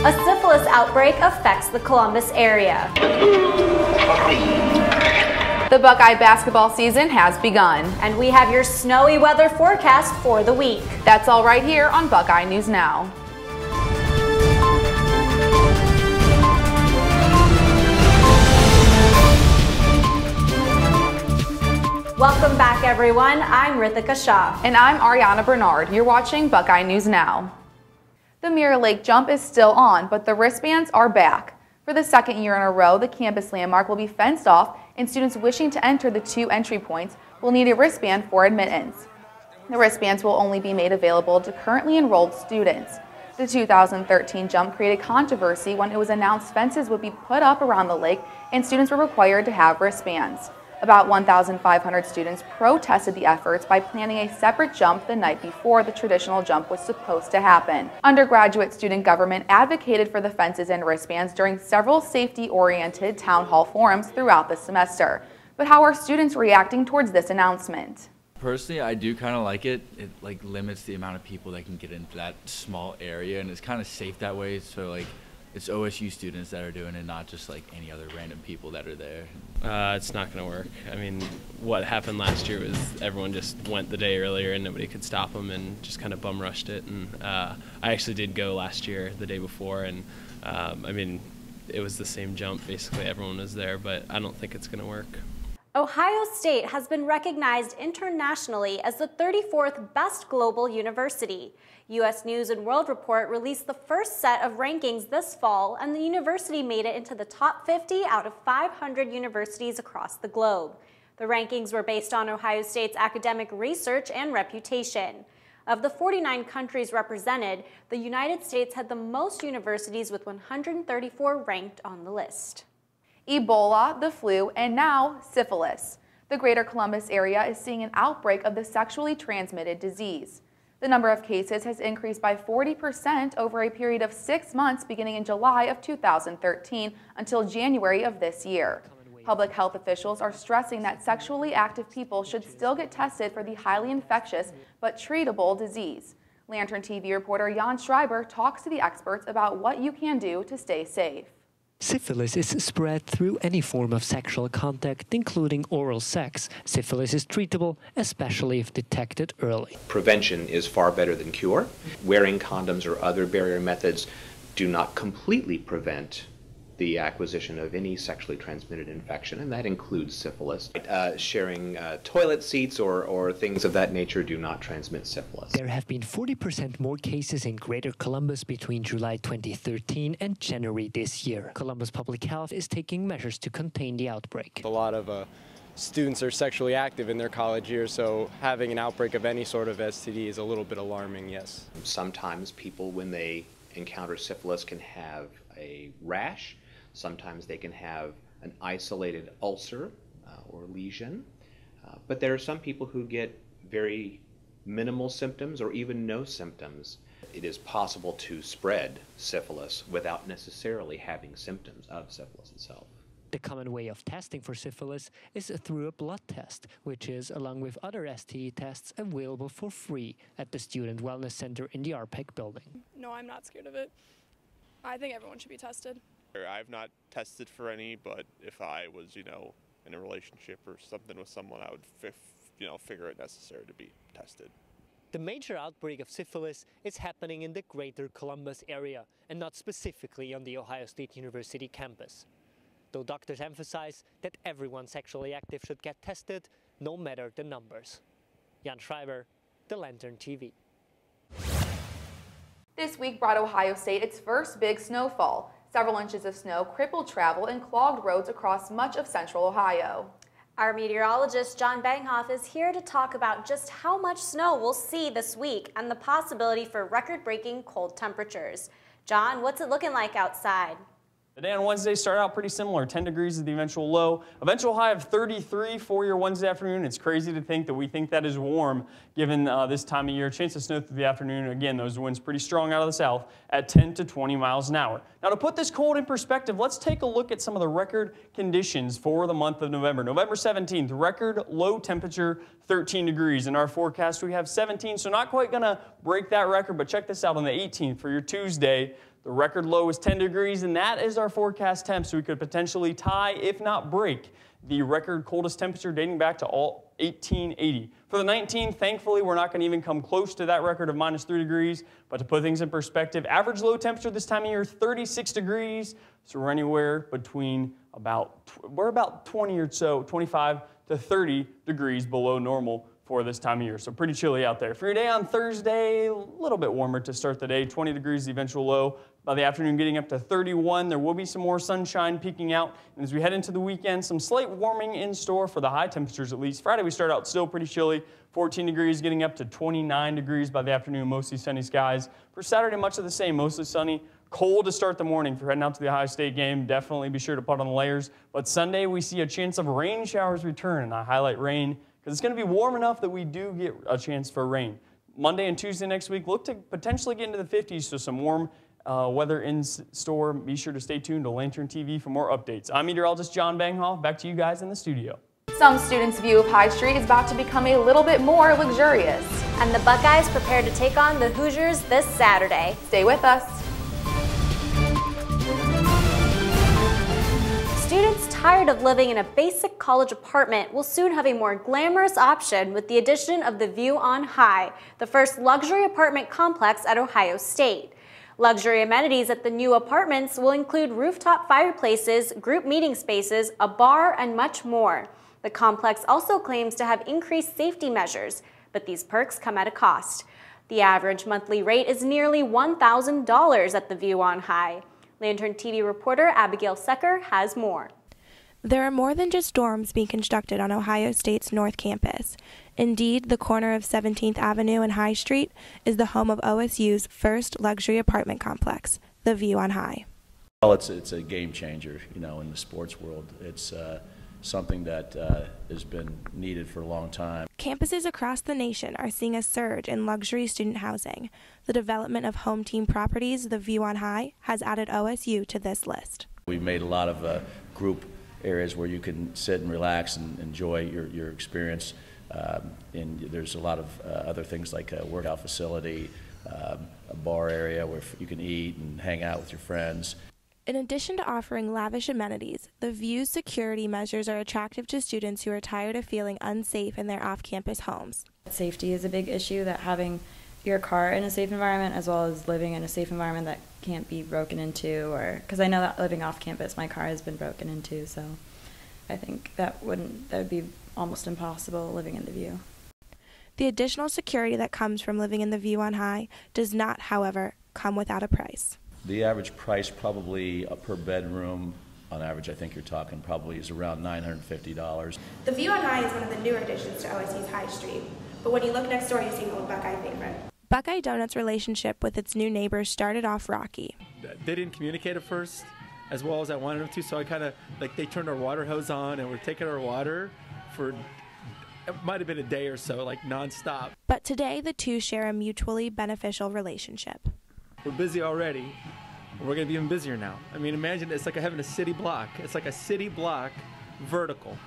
A syphilis outbreak affects the Columbus area. The Buckeye basketball season has begun. And we have your snowy weather forecast for the week. That's all right here on Buckeye News Now. Welcome back, everyone. I'm Rithika Shah. And I'm Ariana Bernard. You're watching Buckeye News Now. The Mirror Lake Jump is still on, but the wristbands are back. For the second year in a row, the campus landmark will be fenced off, and students wishing to enter the 2 entry points will need a wristband for admittance. The wristbands will only be made available to currently enrolled students. The 2013 jump created controversy when it was announced fences would be put up around the lake and students were required to have wristbands. About 1,500 students protested the efforts by planning a separate jump the night before the traditional jump was supposed to happen. Undergraduate student government advocated for the fences and wristbands during several safety-oriented town hall forums throughout the semester. But how are students reacting towards this announcement? Personally, I do kind of like it. It limits the amount of people that can get into that small area, and it's kind of safe that way. So it's OSU students that are doing it, not just any other random people that are there. It's not going to work. I mean, what happened last year was everyone just went the day earlier and nobody could stop them and just kind of bum rushed it. And I actually did go last year, the day before, and I mean, it was the same jump. Basically, everyone was there, but I don't think it's going to work. Ohio State has been recognized internationally as the 34th best global university. U.S. News & World Report released the first set of rankings this fall, and the university made it into the top 50 out of 500 universities across the globe. The rankings were based on Ohio State's academic research and reputation. Of the 49 countries represented, the United States had the most universities with 134 ranked on the list. Ebola, the flu, and now syphilis. The greater Columbus area is seeing an outbreak of the sexually transmitted disease. The number of cases has increased by 40% over a period of 6 months beginning in July of 2013 until January of this year. Public health officials are stressing that sexually active people should still get tested for the highly infectious but treatable disease. Lantern TV reporter Jan Schreiber talks to the experts about what you can do to stay safe. Syphilis is spread through any form of sexual contact, including oral sex. Syphilis is treatable, especially if detected early. Prevention is far better than cure. Wearing condoms or other barrier methods do not completely prevent the acquisition of any sexually transmitted infection, and that includes syphilis. Sharing toilet seats or things of that nature do not transmit syphilis. There have been 40% more cases in Greater Columbus between July 2013 and January this year. Columbus Public Health is taking measures to contain the outbreak. A lot of students are sexually active in their college years, so having an outbreak of any sort of STD is a little bit alarming, yes. Sometimes people, when they encounter syphilis, can have a rash. Sometimes they can have an isolated ulcer or lesion, but there are some people who get very minimal symptoms or even no symptoms. It is possible to spread syphilis without necessarily having symptoms of syphilis itself. The common way of testing for syphilis is through a blood test, which is, along with other STD tests, available for free at the Student Wellness Center in the RPEC building. No, I'm not scared of it. I think everyone should be tested. I've not tested for any, but if I was, in a relationship or something with someone, I would, figure it necessary to be tested. The major outbreak of syphilis is happening in the greater Columbus area and not specifically on the Ohio State University campus. Though doctors emphasize that everyone sexually active should get tested, no matter the numbers. Jan Schreiber, The Lantern TV. This week brought Ohio State its first big snowfall. Several inches of snow crippled travel and clogged roads across much of central Ohio. Our meteorologist John Banghoff is here to talk about just how much snow we'll see this week and the possibility for record-breaking cold temperatures. John, what's it looking like outside? The day on Wednesday started out pretty similar. 10 degrees is the eventual low. Eventual high of 33 for your Wednesday afternoon. It's crazy to think that we think that is warm given this time of year. Chance of snow through the afternoon. Again, those winds pretty strong out of the south at 10 to 20 miles an hour. Now to put this cold in perspective, let's take a look at some of the record conditions for the month of November. November 17th, record low temperature 13 degrees. In our forecast, we have 17, so not quite going to break that record, but check this out on the 18th for your Tuesday. The record low is 10 degrees, and that is our forecast temp, so we could potentially tie, if not break, the record coldest temperature dating back to 1880. For the 19th, thankfully, we're not going to even come close to that record of -3 degrees. But to put things in perspective, average low temperature this time of year, 36 degrees. So we're anywhere between we're about 20 or so, 25 to 30 degrees below normal for this time of year. So pretty chilly out there. For your day on Thursday, a little bit warmer to start the day, 20 degrees the eventual low. By the afternoon, getting up to 31. There will be some more sunshine peeking out. And as we head into the weekend, some slight warming in store for the high temperatures at least. Friday, we start out still pretty chilly, 14 degrees, getting up to 29 degrees by the afternoon, mostly sunny skies. For Saturday, much of the same, mostly sunny. Cold to start the morning. If you're heading out to the Ohio State game, definitely be sure to put on the layers. But Sunday, we see a chance of rain showers return, and I highlight rain because it's going to be warm enough that we do get a chance for rain. Monday and Tuesday next week, look to potentially get into the 50s, so some warm weather in store. Be sure to stay tuned to Lantern TV for more updates. I'm meteorologist John Banghoff. Back to you guys in the studio. Some students' view of High Street is about to become a little bit more luxurious. And the Buckeyes prepare to take on the Hoosiers this Saturday. Stay with us. Students tired of living in a basic college apartment will soon have a more glamorous option with the addition of the View on High, the first luxury apartment complex at Ohio State. Luxury amenities at the new apartments will include rooftop fireplaces, group meeting spaces, a bar, and much more. The complex also claims to have increased safety measures, but these perks come at a cost. The average monthly rate is nearly $1,000 at the View on High. Lantern TV reporter Abigail Secker has more. There are more than just dorms being constructed on Ohio State's North Campus. Indeed, the corner of 17th Avenue and High Street is the home of OSU's first luxury apartment complex, the View on High. Well, it's a game changer, you know, in the sports world. It's something that has been needed for a long time. Campuses across the nation are seeing a surge in luxury student housing. The development of home team properties, the View on High, has added OSU to this list. We've made a lot of group areas where you can sit and relax and enjoy your experience. And there's a lot of other things like a workout facility, a bar area where you can eat and hang out with your friends. In addition to offering lavish amenities, the View's security measures are attractive to students who are tired of feeling unsafe in their off-campus homes. Safety is a big issue, that having your car in a safe environment as well as living in a safe environment that can't be broken into, or because I know that living off campus my car has been broken into, so I think that would be almost impossible living in the View. The additional security that comes from living in the View on High does not, however, come without a price. The average price probably per bedroom, on average I think you're talking probably is around $950. The View on High is one of the newer additions to OSU's High Street, but when you look next door you see an old Buckeye favorite. Buckeye Donut's relationship with its new neighbors started off rocky. They didn't communicate at first as well as I wanted them to, so I kind of, they turned our water hose on and we're taking our water for, it might have been a day or so, nonstop. But today the two share a mutually beneficial relationship. We're busy already. We're going to be even busier now. I mean, imagine it's like having a city block. It's like a city block vertical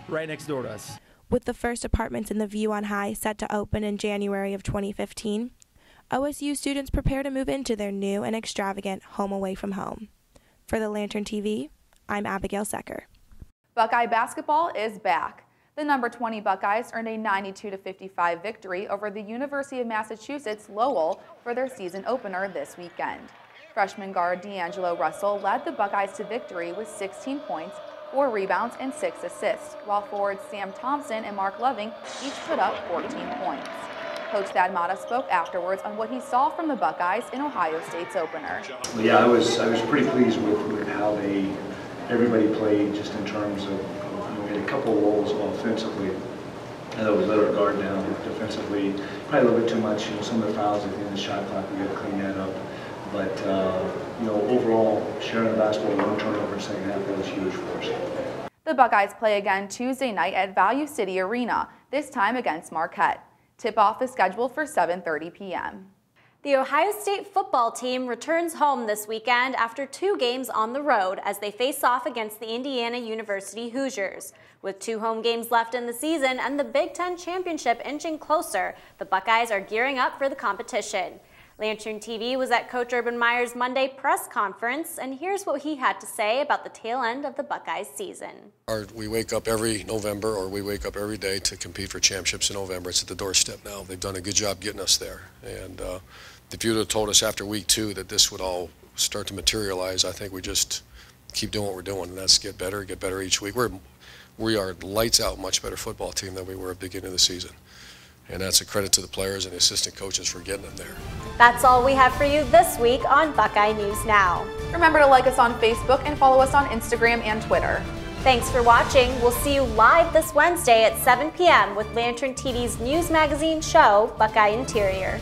right next door to us. With the first apartments in the View on High set to open in January of 2015, OSU students prepare to move into their new and extravagant home away from home. For the Lantern TV, I'm Abigail Secker. Buckeye basketball is back. The number 20 Buckeyes earned a 92-55 victory over the University of Massachusetts Lowell for their season opener this weekend. Freshman guard D'Angelo Russell led the Buckeyes to victory with 16 points, 4 rebounds, and 6 assists, while forwards Sam Thompson and Mark Loving each put up 14 points. Coach Thad Matta spoke afterwards on what he saw from the Buckeyes in Ohio State's opener. Well, yeah, I was pretty pleased with how everybody played, just in terms of we had a couple of roles offensively. And we let our guard down defensively. Probably a little bit too much. Some of the fouls at the end of the shot clock, we got to clean that up. But overall, sharing the basketball, 1 turnover in the second half, that was huge for us. The Buckeyes play again Tuesday night at Value City Arena, this time against Marquette. Tip-off is scheduled for 7:30 p.m. The Ohio State football team returns home this weekend after 2 games on the road as they face off against the Indiana University Hoosiers. With 2 home games left in the season and the Big Ten championship inching closer, the Buckeyes are gearing up for the competition. Lantern TV was at Coach Urban Meyer's Monday press conference, and here's what he had to say about the tail end of the Buckeyes season. We wake up every November, or we wake up every day to compete for championships in November. It's at the doorstep now. They've done a good job getting us there. And if you would have told us after week 2 that this would all start to materialize, I think we just keep doing what we're doing, and that's get better each week. We are lights out much better football team than we were at the beginning of the season. And that's a credit to the players and the assistant coaches for getting them there. That's all we have for you this week on Buckeye News Now. Remember to like us on Facebook and follow us on Instagram and Twitter. Thanks for watching. We'll see you live this Wednesday at 7 p.m. with Lantern TV's news magazine show, Buckeye Interior.